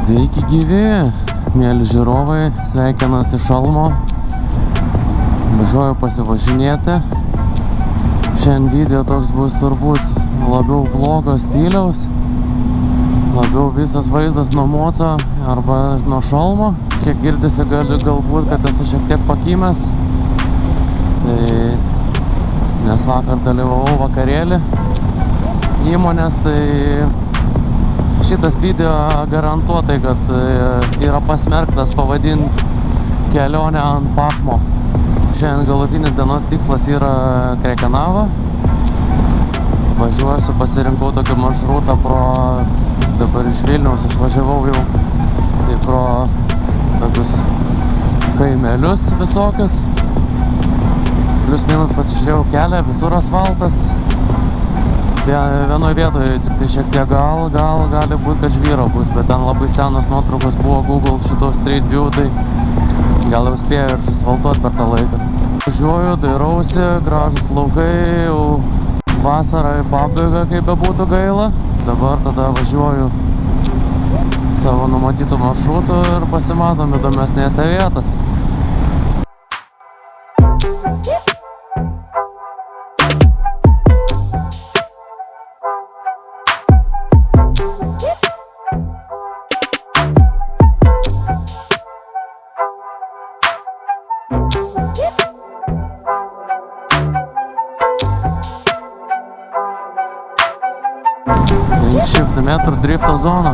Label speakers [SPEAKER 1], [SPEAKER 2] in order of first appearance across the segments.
[SPEAKER 1] Sveiki gyvi, mėly žiūrovai, sveikinasi Šalmo. Važiuoju pasivažinėti. Šiandien video toks bus turbūt labiau vlogo stiliaus. Labiau visas vaizdas nuo Moco arba nuo Šalmo. Kiek girdisi galbūt, kad esu šiek tiek pakimęs. Nes vakar dalyvavau vakarėlį įmonės, tai šitas video garantuotai, kad yra pasmerktas pavadinti kelionę ant Pachmo. Šiandien galutinis dienos tikslas yra Krekenava. Važiuosiu, pasirinkau tokį maršrutą dabar iš Vilniaus išvažiavau jau, tai pro tokius kaimelius visokius. Plius minus pasižiūrėjau kelią, visur asfaltas. Vienoje vietoje tik tai šiek tiek gali būti, kad žvyro bus, bet ten labai senos nuotraukos buvo Google šito Street View, tai gal jau spėjo ir išasfaltuoti per tą laiką. Važiuoju, dairausi, gražus laukai, jau vasarą į pabaigą, kaip bebūtų gaila. Dabar tada važiuoju savo numatytų maršrutų ir pasimatom įdomesnėse vietas. Šimtų metrų drifto zona.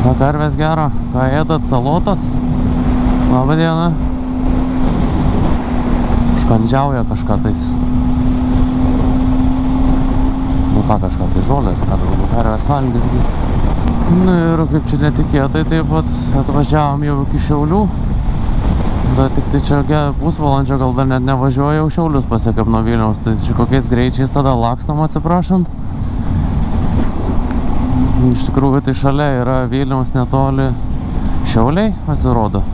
[SPEAKER 1] Ką karvės gero? Ką ėdat? Salotas? Labą dieną. Užkandžiauja kažką tais. Ką kažką, tai žolės, ką daugiau karvės valgysgi. Nu ir kaip čia netikėtai, taip pat atvažiavom jau iki Šiaulių. Bet tik tai čia pusvalandžio gal dar net nevažiuoju, jau Šiaulius pasiekėm nuo Vilniaus. Tai čia kokiais greičiais tada lakstam, atsiprašant. Iš tikrųjų tai šalia yra Vilniaus netoli Šiauliai, pasirodo.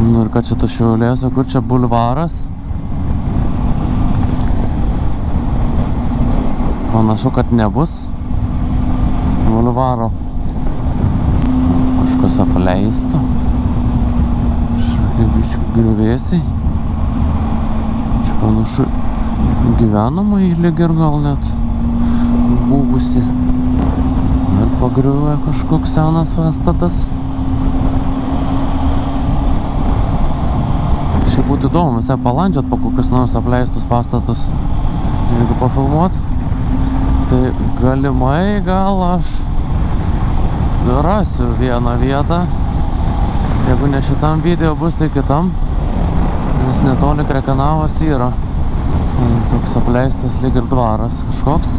[SPEAKER 1] Nu ir kad čia tu Šiaulės, o kur čia bulvaras? Panašu, kad nebus bulvaro. Kažkas apleisto. Biškių griuvėsiai. Čia panašu gyvenama lyg ir gal net buvusi. Ir pagriuvė kažkoks senas pastatas. Šiaip būtų įdomu visai palandžiat po kokius nors apleistus pastatus. Jeigu pafilmuot. Tai galimai gal aš rasiu vieną vietą. Jeigu ne šitam video bus, tai kitam. Nes netoli Krekenavos yra. Tai toks apleistas lyg ir dvaras kažkoks.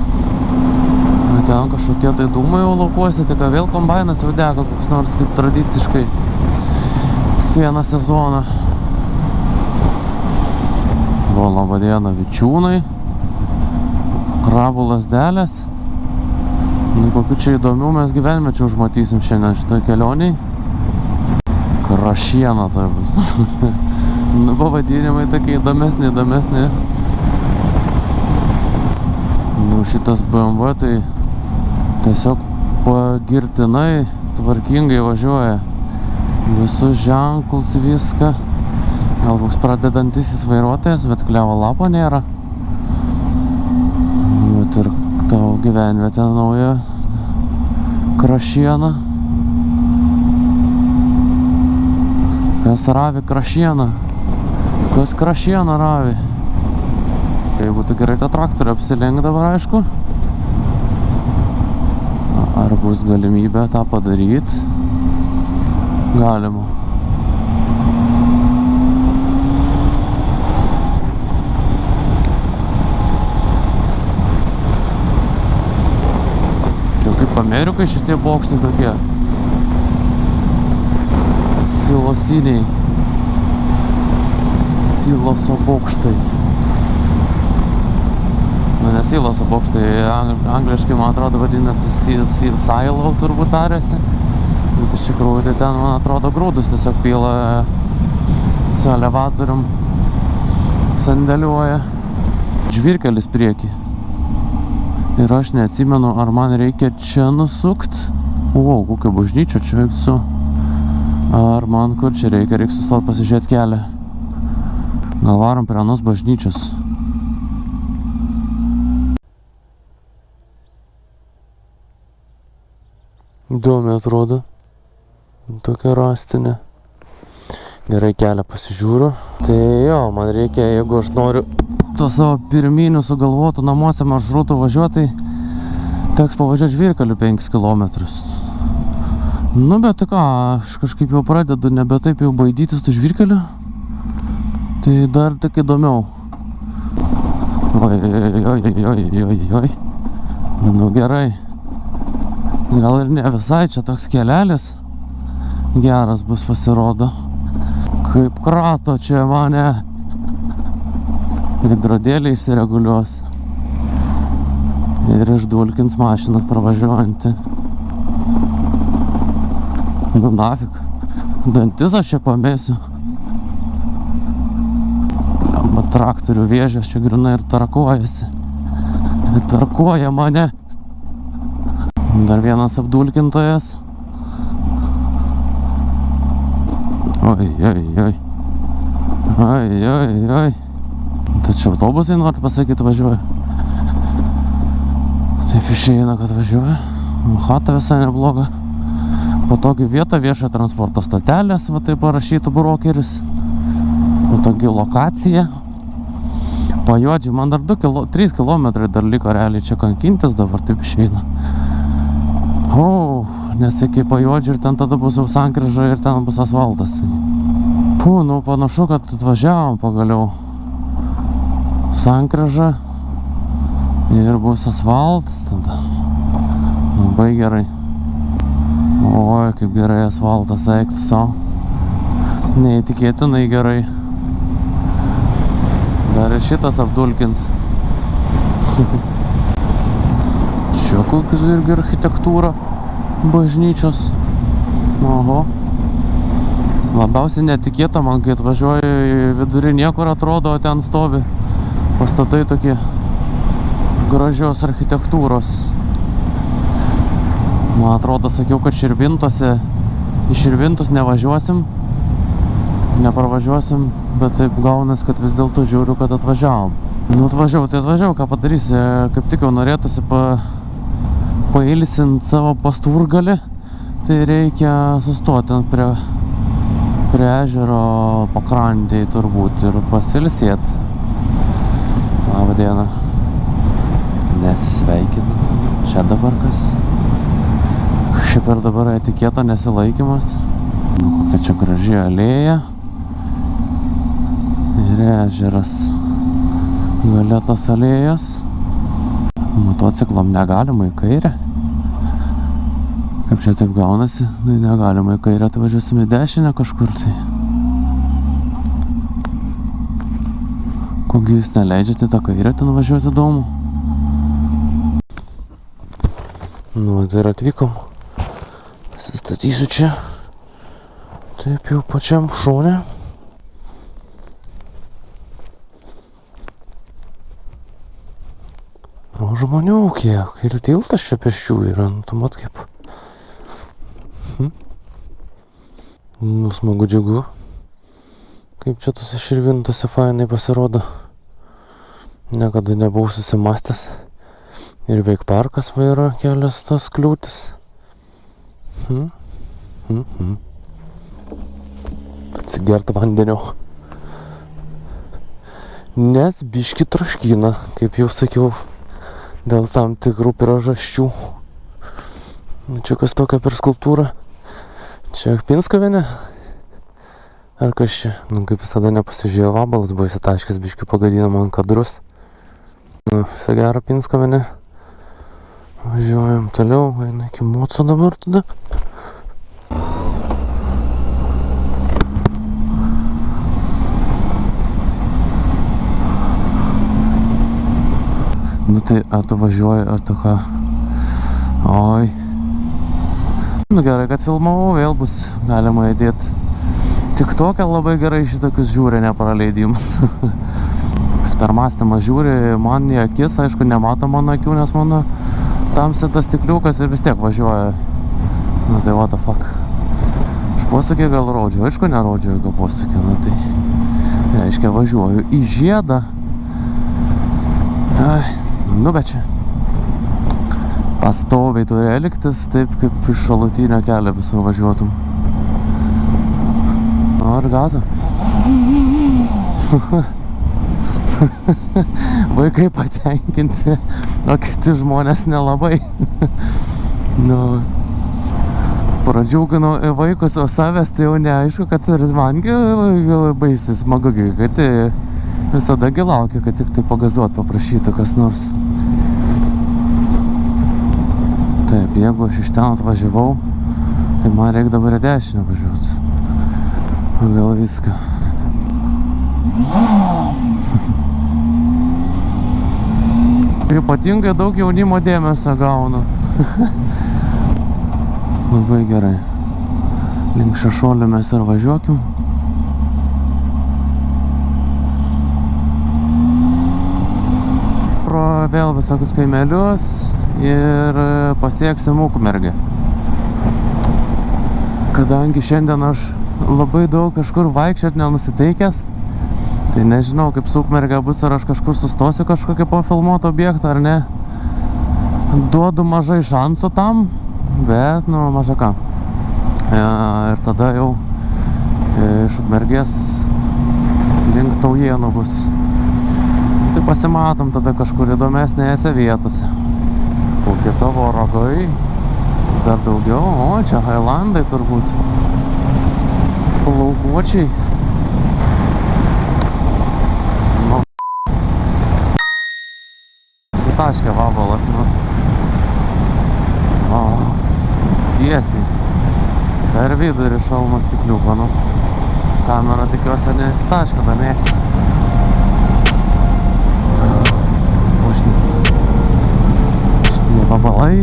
[SPEAKER 1] Ten kažkokie tai dūmai jau laukuosi, tai ką vėl kombainas jau dega koks nors kaip tradiciškai kiekvieną sezoną. Labą dieną, vičiūnai. Krabų lasdelės. Kokių čia įdomių mes gyvenime čia užmatysim šiandien šitoj kelioniai. Krašiena tai bus. Pavadinimai tokie įdomesni. Šitas BMW tai tiesiog pagirtinai tvarkingai važiuoja. Visus ženklus, viską. Gal koks pradedantisis vairuotojas, bet klevo lapo nėra. Ir tavo gyvenvietė nauja Krašiena. Kas ravi Krašieną? Kas Krašieną ravi? Jeigu tu gerai tą traktorių apsilenk dabar, aišku. Ar bus galimybė tą padaryti? Galima. Kaip Amerikai šitie bokštai tokie silosiniai, siloso bokštai. Nu, ne siloso bokštai, angliškai, man atrodo, vadinasi silo turbūt tariasi. Bet iš tikrųjų, tai ten, man atrodo, grūdus tiesiog pila su elevatorium, sandėliuoja. Žvyrkelis prieki. Ir aš neatsimenu, ar man reikia čia nusukt. Kokia bažnyčia čia eiksu. Ar man kur čia reikia sustot pasižiūrėti kelią. Gal varom prie anos bažnyčios. Įdomi atrodo. Tokia rastinė. Gerai kelią pasižiūriu. Tai jo, man reikia, jeigu aš noriu to savo pirminių sugalvotų namuose maršrutų važiuoti, tai teks pavažiuoti žvyrkeliu 5 kilometrus. Nu, bet tai ką, aš kažkaip jau pradedu nebe taip jau baidytis tų žvyrkelių. Tai dar tik įdomiau. Oi. Nu gerai. Gal ir ne visai čia toks kelelis geras bus pasirodo. Kaip krato čia mane. Veidrodėlį išsireguliuos. Ir išdulkins mašiną pravažiuojantį. Nu nafik. Dantis aš čia pamėsiu. Amba traktorių vėžės čia grinai ir tarkuojasi. Ir tarkuoja mane. Dar vienas apdulkintojas. Oi. Tai čia autobusai nori pasakyti važiuoja. Taip išeina, kad važiuoja. Chata visai nebloga. Patogi vieta, viešojo transporto stotelės, va taip parašytų brokeris. Patogi lokacija. Pajuodžiai, man dar 3 kilometrai dar liko realiai čia kankintis, dabar taip išeina. Nes iki Pajuodžių ir ten tada bus jau sankryža ir ten bus asfaltas. Nu panašu, kad atvažiavom pagaliau. Sankryža ir bus asfaltas tada. Labai gerai. Oi, kaip gerai asfaltas eiktų savo. Neįtikėtinai gerai. Dar ir šitas apdulkins. Čia kokius irgi architektūra bažnyčios. Oho. Labiausiai netikėta man, kai atvažiuoju į vidurį niekur atrodo, o ten stovi pastatai tokie gražios architektūros. Man atrodo, sakiau, kad į Širvintus nevažiuosim, nepravažiuosim, bet taip gaunas, kad vis dėlto žiūriu, kad atvažiavom. Nu atvažiavau, ką padarysi, kaip tik jau norėtųsi pailsint savo pasturgalį, tai reikia sustoti prie ežero pakrantėj turbūt ir pasilsėt. Labą dieną. Nesisveikinu. Čia dabar kas? Šiaip ir dabar etiketo nesilaikymas. Kokia čia graži alėja. Ir ežeras. Gale tos alėjos. Motociklam negalima į kairę. Kaip čia taip gaunasi? Nu, negalima į kairę, tai važiuosime į dešinę kažkur tai. Kogi jūs neleidžiate tą kairę ten važiuoti, įdomu? Nu, tai ir atvykom. Pasistatysiu čia. Taip jau pačiam šone. O žmonių kiek. Ir tiltas čia pėsčių yra. Tu mat kaip. Nu, smagu, džiugu. Kaip čia tose Širvintose fainai pasirodo. Niekada nebuvau susimastęs. Ir veik parkas va yra kelias tos kliūtis. Atsigert vandenio. Nes biški troškina, kaip jau sakiau, dėl tam tikrų priežasčių. Čia kas tokia per skulptūrą? Čia Pinskovienė? Ar kas čia? Nu, kaip visada nepasižiūrėjau, vabalas buvo įsitaškęs, biški pagadino man kadrus. Nu, visą gerą Pinskovienė. Važiuojam toliau, eina iki Moco dabar tada. Nu tai, ar tu važiuoji, ar tu ką? Oi. Nu gerai, kad filmavau, vėl bus galima įdėti. Tik tokia labai gerai šitokius žiūri nepraleidimus. Kas per mąstymą žiūri, man į akis, aišku, nemato mano akių, nes mano tamsitas stikliukas ir vis tiek važiuoja. Nu tai what the fuck. Aš posūkį gal rodžiu, aišku, nerodžiu jokio posūkį, nu tai reiškia važiuoju į žiedą. Ai, nu bet čia pastoviai turi elgtis taip, kaip iš šalutinio kelio visur važiuotum. Nu ir gaza. Vaikai patenkinti, o kiti žmonės nelabai. Nu, pradžiuginu vaikus, o savęs tai jau neaišku, kad ir mangi baisiai smagu, kad visadagi laukia, kad tik tai pagazuot paprašytų kas nors. Taip, jeigu aš iš ten atvažiavau, tai man reikia dabar į dešinę važiuoti. Gal viską. Ir ypatingai daug jaunimo dėmesio gaunu. Labai gerai. Link Šešuolio mes ir važiuokim. Pro vėl visokius kaimelius ir pasieksim Ukmergę. Kadangi šiandien aš labai daug kažkur vaikščiot nenusiteikęs, tai nežinau, kaip su Ukmergė bus, ar aš kažkur sustosiu kažkokį pafilmuotą objektą, ar ne. Duodu mažai šansų tam, bet, nu, maža ką. Ir tada jau iš Ukmergės link Taujėnų bus. Tai pasimatom tada kažkur įdomesnėse vietose. Kokie tavo ragai? Dar daugiau? O, čia Hailandai turbūt. Laukuočiai. Sitaškė vabalas, nu. O, tiesiai. Per vidurį šalmo stikliuko, nu. Kamera tikiuosi nesitaškė, dar mėgsi. Užnisi. Šitie vabalai.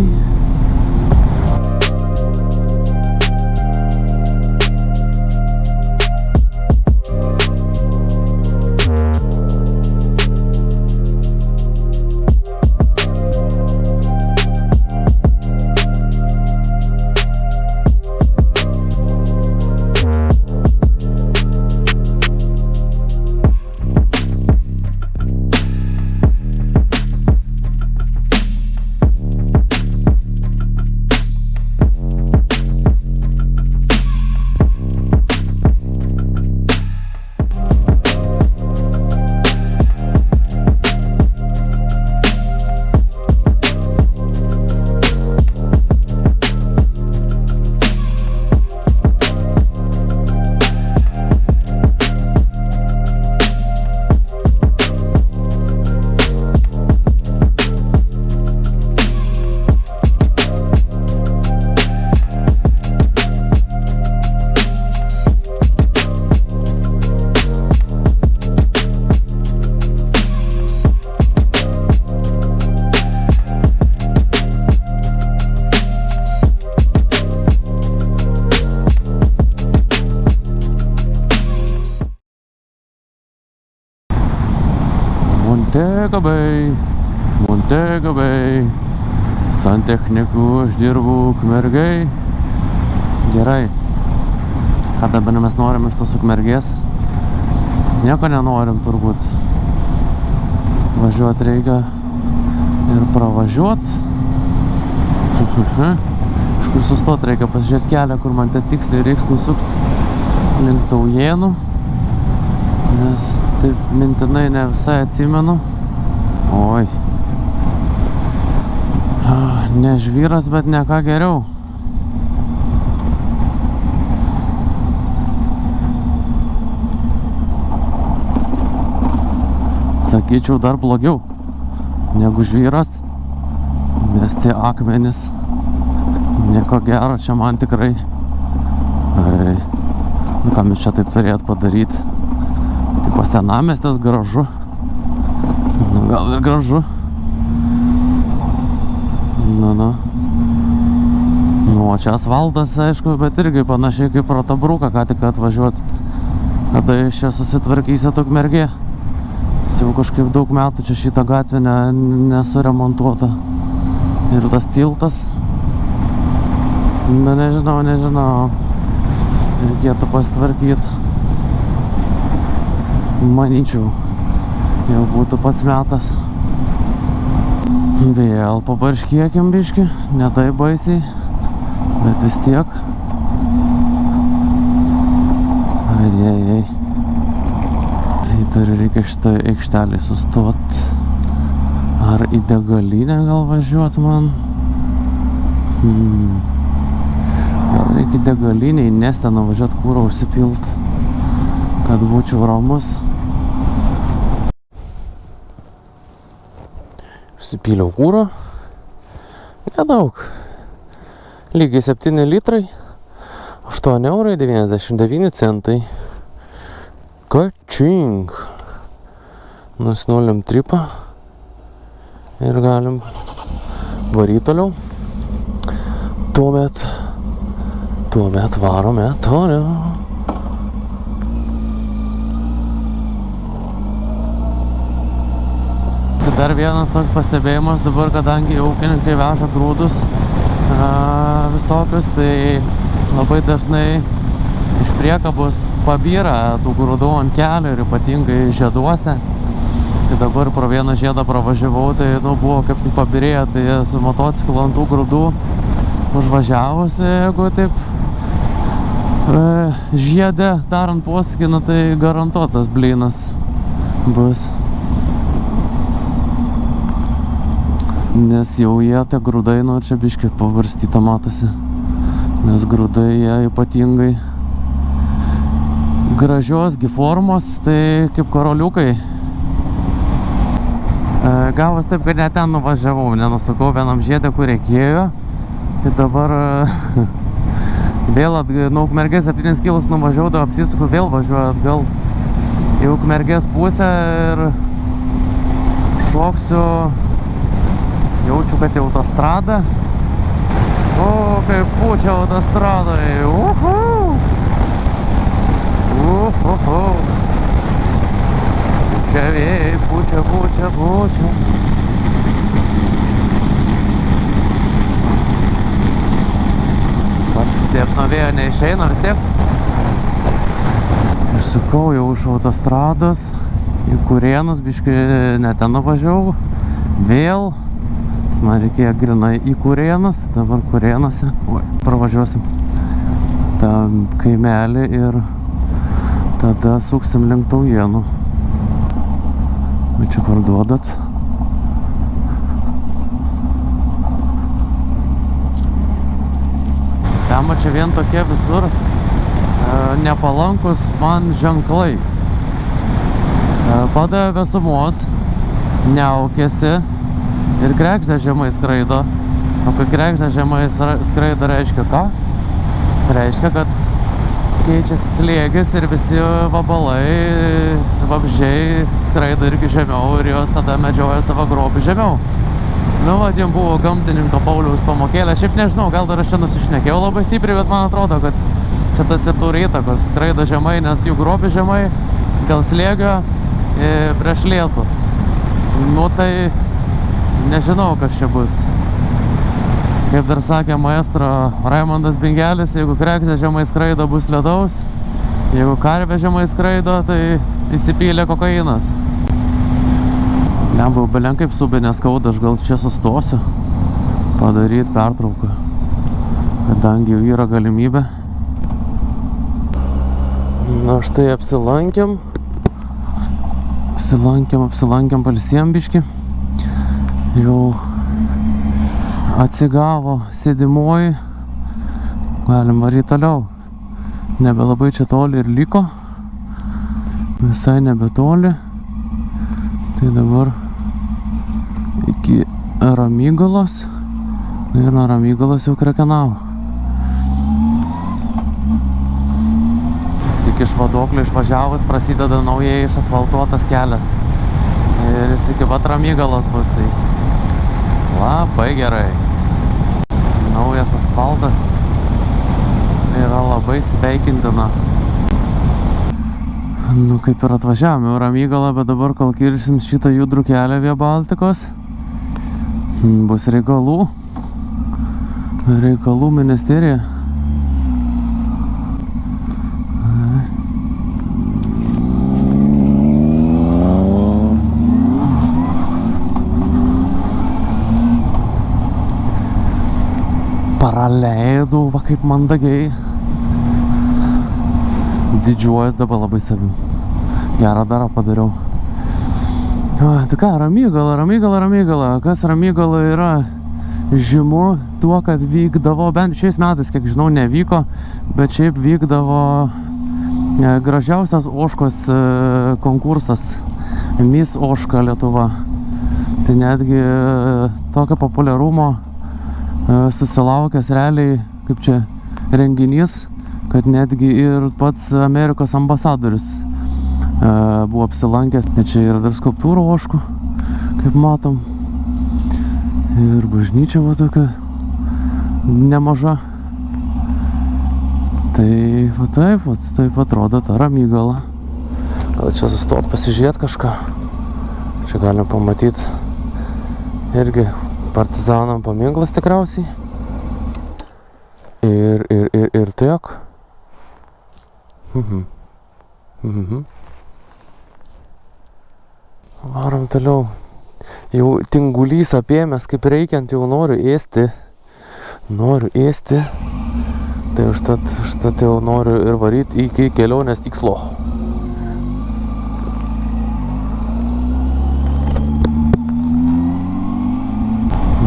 [SPEAKER 1] Montego Bay, santechnikų uždirbų Ukmergėj. Gerai. Ką dabar mes norim iš tos Ukmergės? Nieko nenorim turbūt. Važiuot reikia ir pravažiuot. Kažkur sustot reikia pasižiūrėti kelią, kur man ten tiksliai reiks nusukti link Taujėnų. Nes taip mintinai ne visai atsimenu. Oi. Ne žvyras, bet ne ką geriau. Sakyčiau, dar blogiau negu žvyras, nes tie akmenys nieko gero čia man tikrai. Nu ką mes čia taip turėt padaryti? Tipo senamiestis gražu. Nu gal ir gražu. Nu. Nu, o čia asfaltas, aišku, bet irgi panašiai kaip pro tą bruką, ką tik atvažiuot. Kada iš čia susitvarkysi Ukmergė. Jau kažkaip daug metų čia šitą gatvę nesuremontuota. Ir tas tiltas. Na, nežinau. Reikėtų pasitvarkyti. Manyčiau, jau būtų pats metas. Vėl pabarškėkim biškį, ne tai baisiai, bet vis tiek. Ai. Įtariu, reikia šitą aikštelį sustot. Ar į degalinę gal važiuot man? Gal reikia degalinę į Nestę nuvažiuot kūrą užsipilt, kad būčiau ramus. Užsipyliau kūrą. Nedaug. Lygiai 7 litrai. 8,99 €. Kačink. Nusinulim tripą. Ir galim varyti toliau. Tuomet varome toliau. Dar vienas toks pastebėjimas dabar, kadangi ūkininkai veža grūdus visokius, tai labai dažnai iš priekabos pabyra tų grūdų ant kelio ir ypatingai žieduose. Tai dabar pro vieną žiedą pravažiavau, tai buvo kaip tik pabirėję, tai su motociklu ant tų grūdų užvažiavusi, jeigu taip žiedė darant posūkį, tai garantuotas blynas bus. Nes jau jie tie grūdai, čia biškį pavarstyta matosi. Nes grūdai jie ypatingai gražios formos, tai kaip karoliukai. Gavos taip, kad net ten nuvažiavau, nenusukau vienam žiedė, kur reikėjo. Tai dabar vėl nuo Ukmergės 7 kilus nuvažiavau, tai apsisuku, vėl važiuoju atgal į Ukmergės pusę ir šoksiu. Jaučiu, kad jau autostrada. O, kaip pučia autostradai. Pučia vėjai, pučia. Pasislėpt nuo vėjo neišeina vis tiek. Išsukau jau iš autostrados į Kurėnus, biškį net ten nuvažiavau. Vėl. Man reikėjo grinai į Kurėnus, dabar Kurėnuose pravažiuosim tą kaimelį ir tada suksim link Taujienų. Čia parduodat. Ten čia vien tokie visur nepalankus man ženklai. Padavė vėsumos, neaukėsi. Ir kregždė žemai skraido. O kai kregždė žemai skraido, reiškia ką? Reiškia, kad keičiasi slėgis ir visi vabalai, vabzdžiai skraido irgi žemiau ir jos tada medžioja savo grobį žemiau. Jiem buvo gamtininko Pauliaus pamokėlė. Šiaip nežinau, gal dar aš čia nusišnekėjau labai stipriai, bet man atrodo, kad čia tas ir turi įtakos. Skraido žemai, nes jų grobį žemai dėl slėgio prieš lietų. Tai nežinau, kas čia bus. Kaip dar sakė maestro Raimondas Bingelis, jeigu kregždė žemai skraido, bus lietaus. Jeigu karvė žemai skraido, tai įsipylė kokainas. Lemba, belen kaip subinė skauda, aš gal čia sustosiu padaryti pertrauką, kadangi jau yra galimybė. Na štai apsilankėm palsiem biškį. Jau atsigavo sėdimoji, galim varyti toliau. Nebelabai čia toli ir liko, visai nebetoli. Tai dabar iki Ramygalos ir nuo Ramygalos jau Krekenavo. Tik iš Vadoklio išvažiavus prasideda naujai išasfaltuotas kelias. Ir jis iki pat Ramygalos bus, tai labai gerai. asfaltas yra labai sveikintina. Nu, kaip ir atvažiavome į Ramygalą, bet dabar, kol kirsim šitą judrų kelią Via Baltikos, bus reikalų ministerija. Praleidau, va kaip mandagiai. Didžiuojas dabar labai savim. Gerą darą padariau. Tai ką, Ramygala. Kas Ramygala yra žymu tuo, kad vykdavo, bent šiais metais, kiek žinau, nevyko, bet šiaip vykdavo gražiausias ožkos konkursas. Miss Ožka Lietuva. Tai netgi tokio populiarumo susilaukęs realiai, kaip čia, renginys, kad netgi ir pats Amerikos ambasadorius buvo apsilankęs. Čia yra dar skulptūrų ožkų, kaip matom. Ir bažnyčia va tokia nemaža. Tai va taip atrodo ta Ramygala. Gal čia sustot pasižiūrėt kažką. Čia galim pamatyti irgi partizanam paminklas tikriausiai. Ir tiek. Varom toliau. Jau tingulys apėmęs, kaip reikiant, jau noriu ėsti. Tai užtat jau noriu ir varyti iki kelionės tikslo.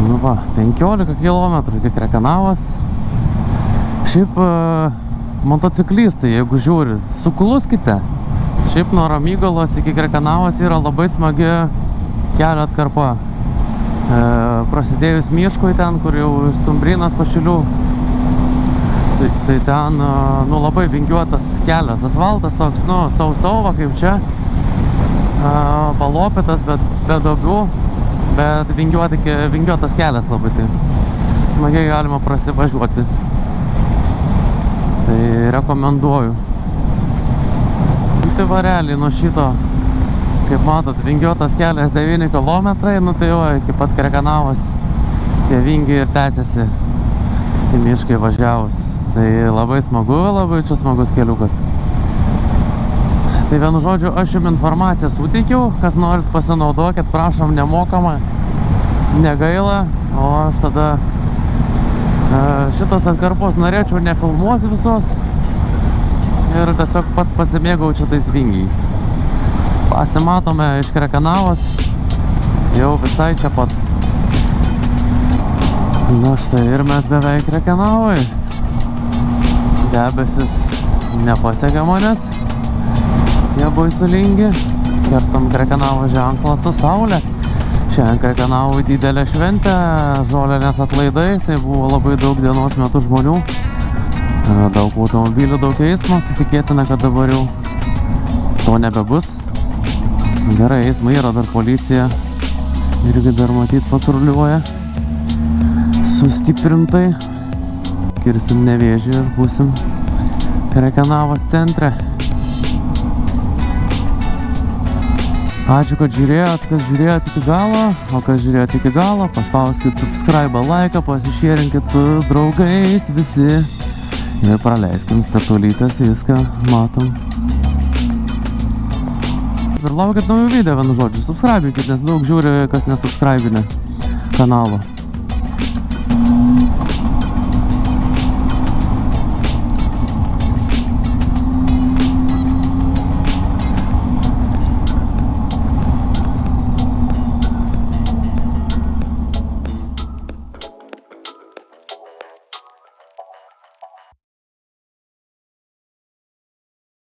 [SPEAKER 1] Nu va, 15 km iki Krekenavos. Šiaip motociklistai, jeigu žiūri, sukluskite. Šiaip nuo Ramygalos iki Krekenavos yra labai smagi kelio atkarpa. Prasidėjus miškui ten, kur jau Stumbrynas Pašilių, tai ten labai vingiuotas kelias. Asfaltas toks, sausova kaip čia, palopytas, bet be duobių, bet vingiuotas kelias labai, tai smagiai galima prasivažiuoti. Tai rekomenduoju. Tai vareliai nuo šito, kaip matot, vingiuotas kelias 9 km, tai jo, iki pat Krekenavos tie vingiai ir tęsiasi į mišką važiavus. Tai labai smagu, labai čia smagus keliukas. Tai vienu žodžiu, aš jums informaciją suteikiau, kas norit pasinaudokit, prašom, nemokama, negaila, o aš tada šitos atkarpos norėčiau nefilmuoti visos ir tiesiog pats pasimėgaučiau tais vingiais. Pasimatome iš Krekenavos, jau visai čia pat. Na štai ir mes beveik Krekenavoj. Debesis nepasiekia manęs, tie baisulingi. Kertam Krekenavos ženklą su saulė. Šiandien Krekenavoj didelė šventė, žolinės atlaidai, tai buvo labai daug dienos metų žmonių. Daug automobilių, daug eismo, tai tikėtina, kad dabar jau to nebebus. Gerai, eismai yra, dar policija irgi dar matyt patruliuoja sustiprintai. Kirsim Nevėžį ir būsim Krekenavos centre. Ačiū, kad žiūrėjot iki galo, o kas žiūrėjot iki galo, paspauskit subscribe, laiką, pasišėrinkit su draugais visi ir praleiskim tatulytės, viską matom. Ir laukit naujų video, vienu žodžiu, subscribikit, nes daug žiūri, kas nesubscribinė kanalo.